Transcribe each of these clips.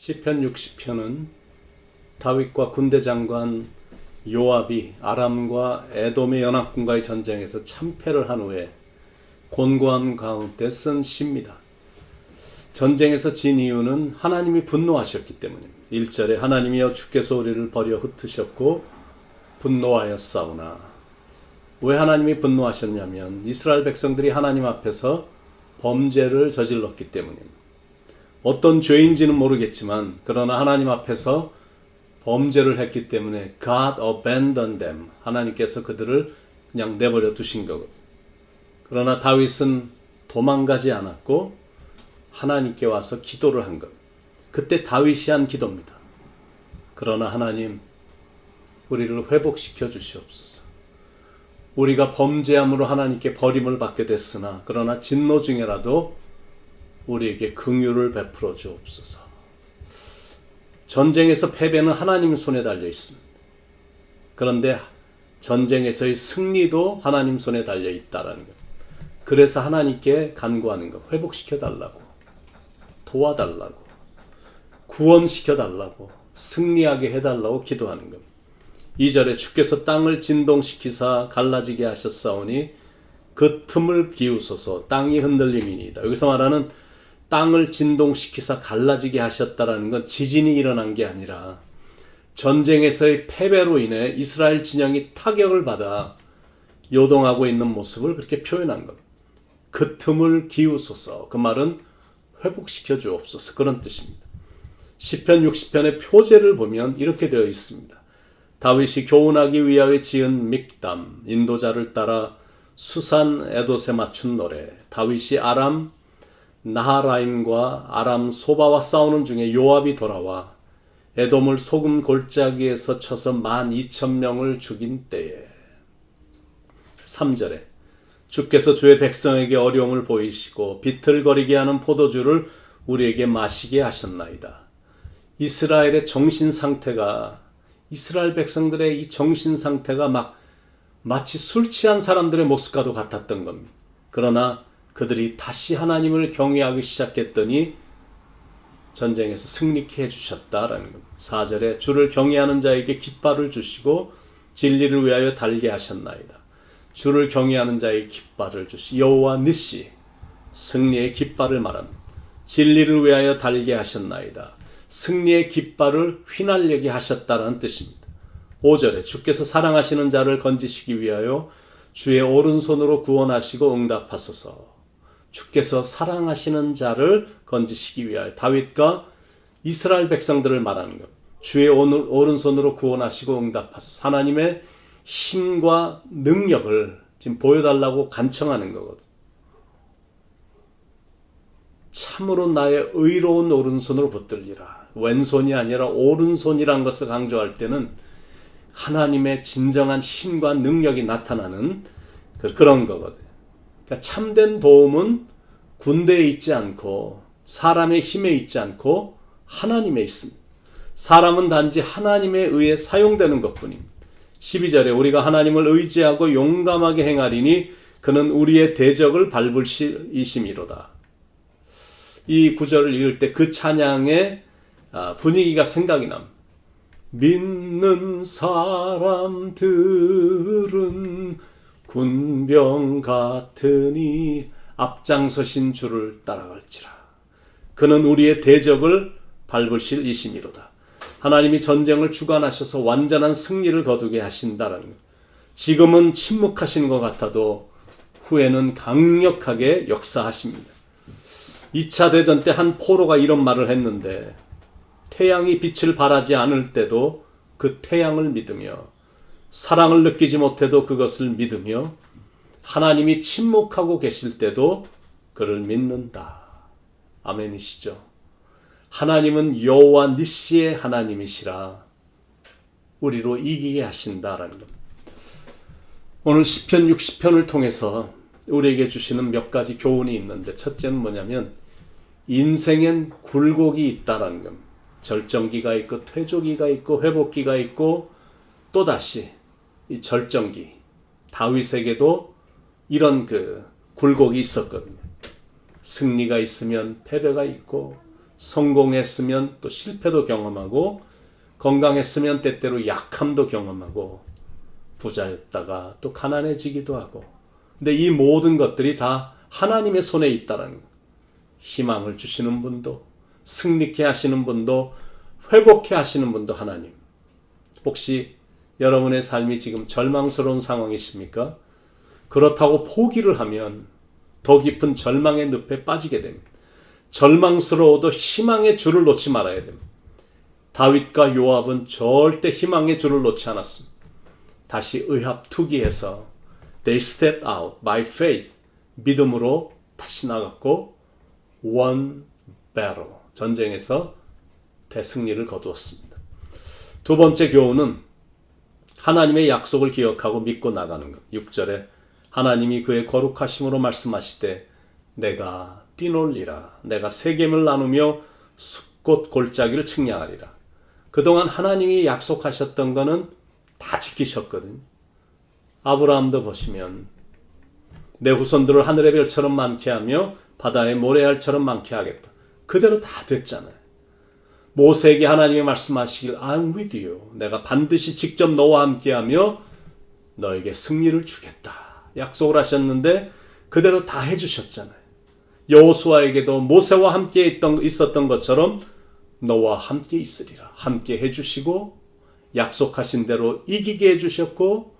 시편 60편은 다윗과 군대 장관 요압이 아람과 에돔의 연합군과의 전쟁에서 참패를 한 후에 곤고함 가운데 쓴 시입니다. 전쟁에서 진 이유는 하나님이 분노하셨기 때문입니다. 1절에 하나님이여 주께서 우리를 버려 흩으셨고 분노하였사오나, 왜 하나님이 분노하셨냐면 이스라엘 백성들이 하나님 앞에서 범죄를 저질렀기 때문입니다. 어떤 죄인지는 모르겠지만 그러나 하나님 앞에서 범죄를 했기 때문에 God abandoned them, 하나님께서 그들을 그냥 내버려 두신 거거든요. 그러나 다윗은 도망가지 않았고 하나님께 와서 기도를 한 것. 그때 다윗이 한 기도입니다. 그러나 하나님, 우리를 회복시켜 주시옵소서. 우리가 범죄함으로 하나님께 버림을 받게 됐으나 그러나 진노 중에라도 우리에게 긍휼을 베풀어 주옵소서. 전쟁에서 패배는 하나님 손에 달려 있습니다. 그런데 전쟁에서의 승리도 하나님 손에 달려 있다라는 것. 그래서 하나님께 간구하는 것, 회복시켜 달라고, 도와달라고, 구원시켜 달라고, 승리하게 해달라고 기도하는 것. 2절에 주께서 땅을 진동시키사 갈라지게 하셨사오니 그 틈을 비우소서. 땅이 흔들림이니이다. 여기서 말하는 땅을 진동시키사 갈라지게 하셨다라는 건 지진이 일어난 게 아니라 전쟁에서의 패배로 인해 이스라엘 진영이 타격을 받아 요동하고 있는 모습을 그렇게 표현한 겁니다. 그 틈을 기우소서. 그 말은 회복시켜 주옵소서, 그런 뜻입니다. 시편 60편의 표제를 보면 이렇게 되어 있습니다. 다윗이 교훈하기 위하여 지은 믹담, 인도자를 따라 수산 에돛에 맞춘 노래. 다윗이 아람 나하라임과 아람 소바와 싸우는 중에 요압이 돌아와 에돔을 소금 골짜기에서 쳐서 12,000명을 죽인 때에. 3절에 주께서 주의 백성에게 어려움을 보이시고 비틀거리게 하는 포도주를 우리에게 마시게 하셨나이다. 이스라엘의 정신 상태가, 이스라엘 백성들의 이 정신 상태가 마치 술 취한 사람들의 모습과도 같았던 겁니다. 그러나 그들이 다시 하나님을 경외하기 시작했더니 전쟁에서 승리케 해주셨다라는 겁니다. 4절에 주를 경외하는 자에게 깃발을 주시고 진리를 위하여 달게 하셨나이다. 주를 경외하는 자에게 깃발을 주시, 여호와 니시, 승리의 깃발을 말합니다. 진리를 위하여 달게 하셨나이다. 승리의 깃발을 휘날리게 하셨다는 뜻입니다. 5절에 주께서 사랑하시는 자를 건지시기 위하여 주의 오른손으로 구원하시고 응답하소서. 주께서 사랑하시는 자를 건지시기 위하여, 다윗과 이스라엘 백성들을 말하는 것. 주의 오른손으로 구원하시고 응답하소서. 하나님의 힘과 능력을 지금 보여달라고 간청하는 거거든. 참으로 나의 의로운 오른손으로 붙들리라. 왼손이 아니라 오른손이란 것을 강조할 때는 하나님의 진정한 힘과 능력이 나타나는 그런 거거든. 그러니까 참된 도움은 군대에 있지 않고 사람의 힘에 있지 않고 하나님에 있습니다. 사람은 단지 하나님에 의해 사용되는 것뿐입니다. 12절에 우리가 하나님을 의지하고 용감하게 행하리니 그는 우리의 대적을 밟으시미로다. 이 구절을 읽을 때 그 찬양의 분위기가 생각이 납니다. 믿는 사람들은 군병 같으니 앞장서신 주를 따라갈지라. 그는 우리의 대적을 밟으실 이심이로다. 하나님이 전쟁을 주관하셔서 완전한 승리를 거두게 하신다는 것. 지금은 침묵하신 것 같아도 후에는 강력하게 역사하십니다. 2차 대전 때 한 포로가 이런 말을 했는데, 태양이 빛을 발하지 않을 때도 그 태양을 믿으며 사랑을 느끼지 못해도 그것을 믿으며 하나님이 침묵하고 계실 때도 그를 믿는다. 아멘이시죠? 하나님은 여호와 니시의 하나님이시라 우리로 이기게 하신다라는 겁니다. 오늘 시편 60편을 통해서 우리에게 주시는 몇 가지 교훈이 있는데, 첫째는 뭐냐면 인생엔 굴곡이 있다라는 겁니다. 절정기가 있고 퇴조기가 있고 회복기가 있고 또다시 이 절정기, 다윗에게도 이런 굴곡이 있었거든요. 승리가 있으면 패배가 있고 성공했으면 또 실패도 경험하고 건강했으면 때때로 약함도 경험하고 부자였다가 또 가난해지기도 하고 근데 이 모든 것들이 다 하나님의 손에 있다는 것. 희망을 주시는 분도 승리케 하시는 분도 회복케 하시는 분도 하나님. 혹시 여러분의 삶이 지금 절망스러운 상황이십니까? 그렇다고 포기를 하면 더 깊은 절망의 늪에 빠지게 됩니다. 절망스러워도 희망의 줄을 놓지 말아야 됩니다. 다윗과 요압은 절대 희망의 줄을 놓지 않았습니다. 다시 의합 투기해서 They stepped out by faith. 믿음으로 다시 나갔고 won battle. 전쟁에서 대승리를 거두었습니다. 두 번째 교훈은 하나님의 약속을 기억하고 믿고 나가는 것. 6절에 하나님이 그의 거룩하심으로 말씀하시되 내가 뛰놀리라. 내가 세겜을 나누며 숲꽃 골짜기를 측량하리라. 그동안 하나님이 약속하셨던 거는 다 지키셨거든요. 아브라함도 보시면 내 후손들을 하늘의 별처럼 많게 하며 바다의 모래알처럼 많게 하겠다. 그대로 다 됐잖아요. 모세에게 하나님이 말씀하시길 I'm with you. 내가 반드시 직접 너와 함께하며 너에게 승리를 주겠다. 약속을 하셨는데 그대로 다 해주셨잖아요. 여호수아에게도 모세와 함께 있었던 것처럼 너와 함께 있으리라. 함께 해주시고 약속하신 대로 이기게 해주셨고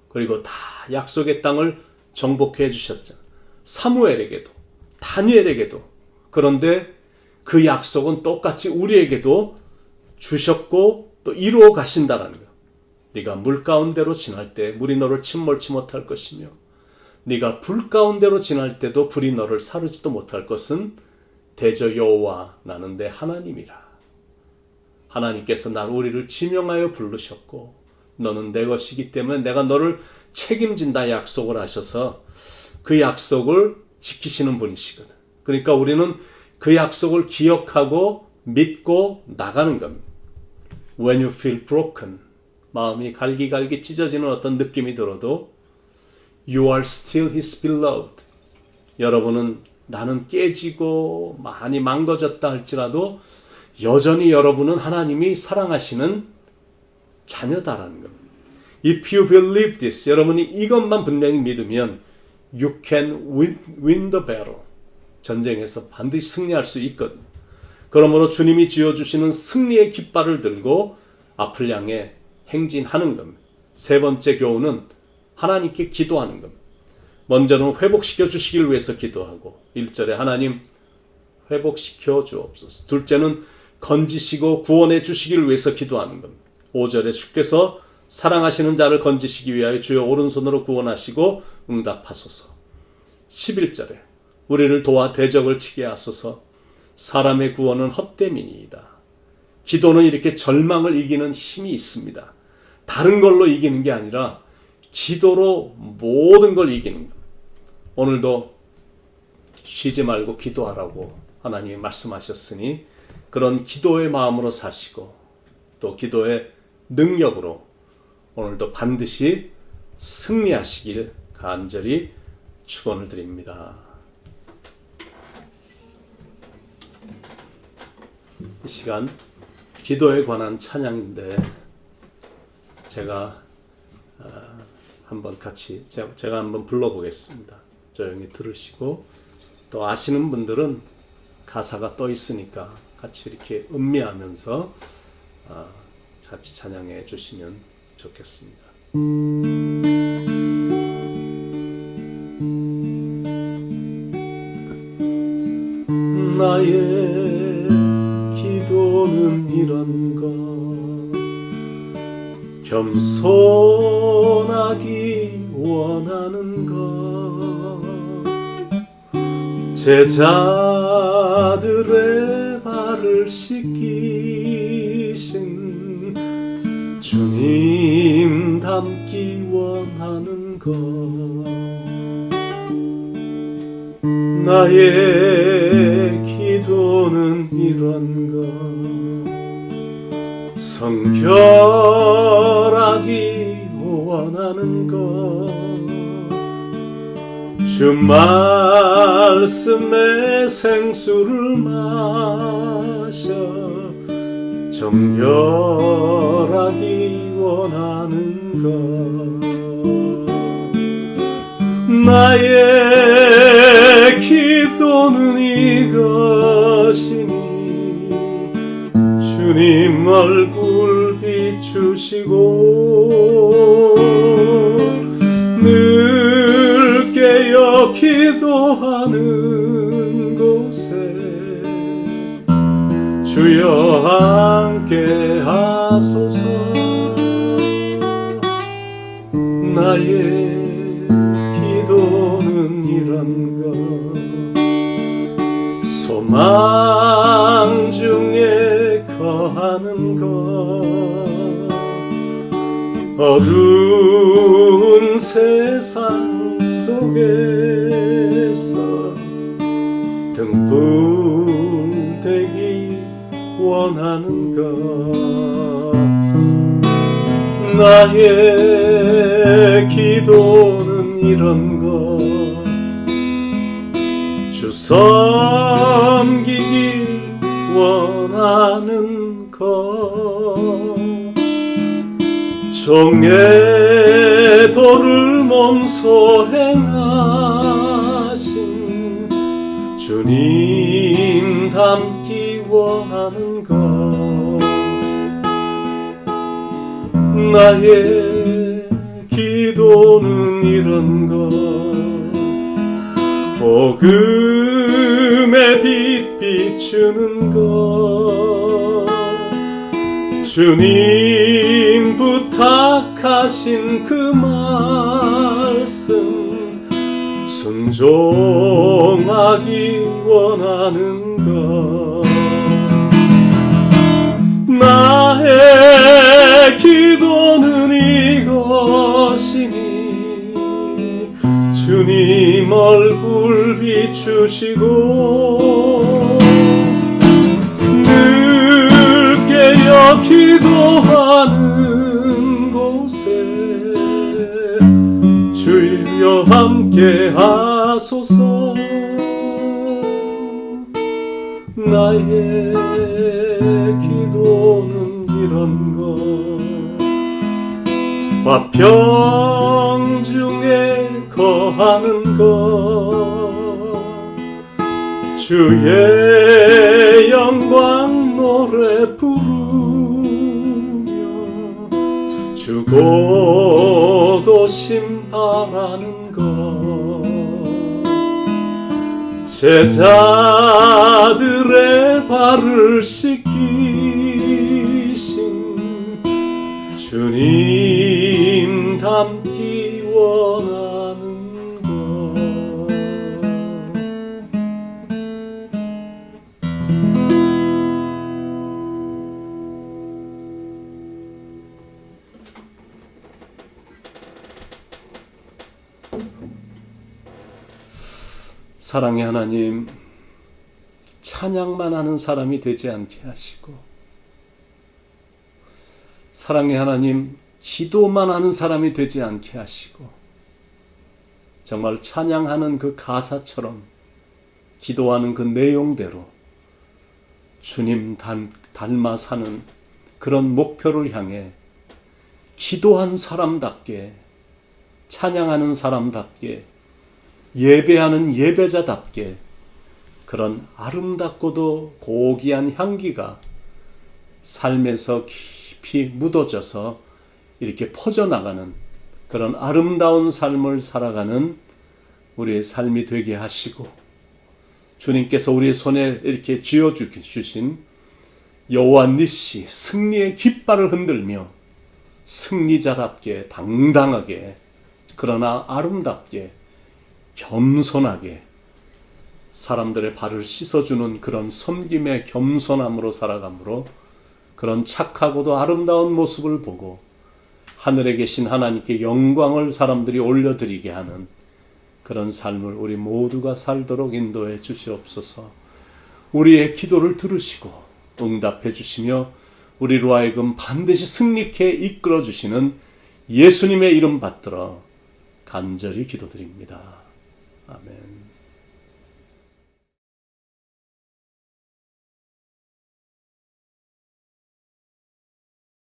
그리고 다 약속의 땅을 정복해 주셨잖아요. 사무엘에게도 다니엘에게도. 그런데 그 약속은 똑같이 우리에게도 주셨고 또 이루어 가신다는 거예요. 네가 물 가운데로 지날 때 물이 너를 침몰치 못할 것이며 네가 불 가운데로 지날 때도 불이 너를 사르지도 못할 것은 대저 여호와 나는 내 하나님이라. 하나님께서 우리를 지명하여 부르셨고 너는 내 것이기 때문에 내가 너를 책임진다 약속을 하셔서 그 약속을 지키시는 분이시거든. 그러니까 우리는 그 약속을 기억하고 믿고 나가는 겁니다. When you feel broken, 마음이 갈기갈기 찢어지는 어떤 느낌이 들어도 You are still His beloved. 여러분은 나는 깨지고 많이 망가졌다 할지라도 여전히 여러분은 하나님이 사랑하시는 자녀다라는 겁니다. If you believe this, 여러분이 이것만 분명히 믿으면 You can win the battle. 전쟁에서 반드시 승리할 수 있거든요. 그러므로 주님이 쥐어주시는 승리의 깃발을 들고 앞을 향해 행진하는 겁니다. 세 번째 교훈은 하나님께 기도하는 겁니다. 먼저는 회복시켜 주시길 위해서 기도하고 1절에 하나님 회복시켜 주옵소서. 둘째는 건지시고 구원해 주시길 위해서 기도하는 겁니다. 5절에 주께서 사랑하시는 자를 건지시기 위하여 주의 오른손으로 구원하시고 응답하소서. 11절에 우리를 도와 대적을 치게 하소서. 사람의 구원은 헛됨이니이다. 기도는 이렇게 절망을 이기는 힘이 있습니다. 다른 걸로 이기는 게 아니라 기도로 모든 걸 이기는 것. 오늘도 쉬지 말고 기도하라고 하나님이 말씀하셨으니 그런 기도의 마음으로 사시고 또 기도의 능력으로 오늘도 반드시 승리하시길 간절히 축원을 드립니다. 이 시간 기도에 관한 찬양인데 제가 한번 같이 제가 한번 불러보겠습니다. 조용히 들으시고 또 아시는 분들은 가사가 떠 있으니까 같이 이렇게 음미하면서 같이 찬양해 주시면 좋겠습니다. 나의 기도는 이런 것 겸손하기 원하는 것 제자들의 발을 씻기신 주님 닮기 원하는 것 나의 기도는 이런 것 성결하기 원하는 것 주 말씀에 생수를 마셔 정결하기 원하는 것 나의 기도는 이것이니 주님 얼굴 비추시고 늘 깨어 기도하는 곳에 주여 함께 하소서 나의 기도는 이런 것 소망 중에 거하는 것 어두운 세상 속에서 등불 되기 원하는 것 나의 기도는 이런 것 주 섬기기 원하는 것 종의 도를 몸소 행하신 주님 닮기 원하는 것 나의 기도는 이런 것 복음의 빛 비추는 것 주님 부탁하신 그 말씀 순종하기 원하는 것 나의 기도는 이것이니 주님 얼굴 비추시고 늘 깨어 기도하는 곳에 주여 함께 하소서 나의 기도는 이런 것 화평 중에 거하는 것 주의 영광 노래 부르며 주고도심 바라는 것 제자들의 발을 씻기신 주님 닮기 원하는 것 사랑의 하나님, 찬양만 하는 사람이 되지 않게 하시고 사랑의 하나님, 기도만 하는 사람이 되지 않게 하시고 정말 찬양하는 그 가사처럼 기도하는 그 내용대로 주님 닮아 사는 그런 목표를 향해 기도한 사람답게 찬양하는 사람답게 예배하는 예배자답게 그런 아름답고도 고귀한 향기가 삶에서 깊이 묻어져서 이렇게 퍼져나가는 그런 아름다운 삶을 살아가는 우리의 삶이 되게 하시고 주님께서 우리의 손에 이렇게 쥐어주신 여호와 니시 승리의 깃발을 흔들며 승리자답게 당당하게 그러나 아름답게 겸손하게 사람들의 발을 씻어주는 그런 섬김의 겸손함으로 살아가므로 그런 착하고도 아름다운 모습을 보고 하늘에 계신 하나님께 영광을 사람들이 올려드리게 하는 그런 삶을 우리 모두가 살도록 인도해 주시옵소서. 우리의 기도를 들으시고 응답해 주시며 우리로 하여금 반드시 승리케 이끌어 주시는 예수님의 이름 받들어 간절히 기도드립니다. 아멘.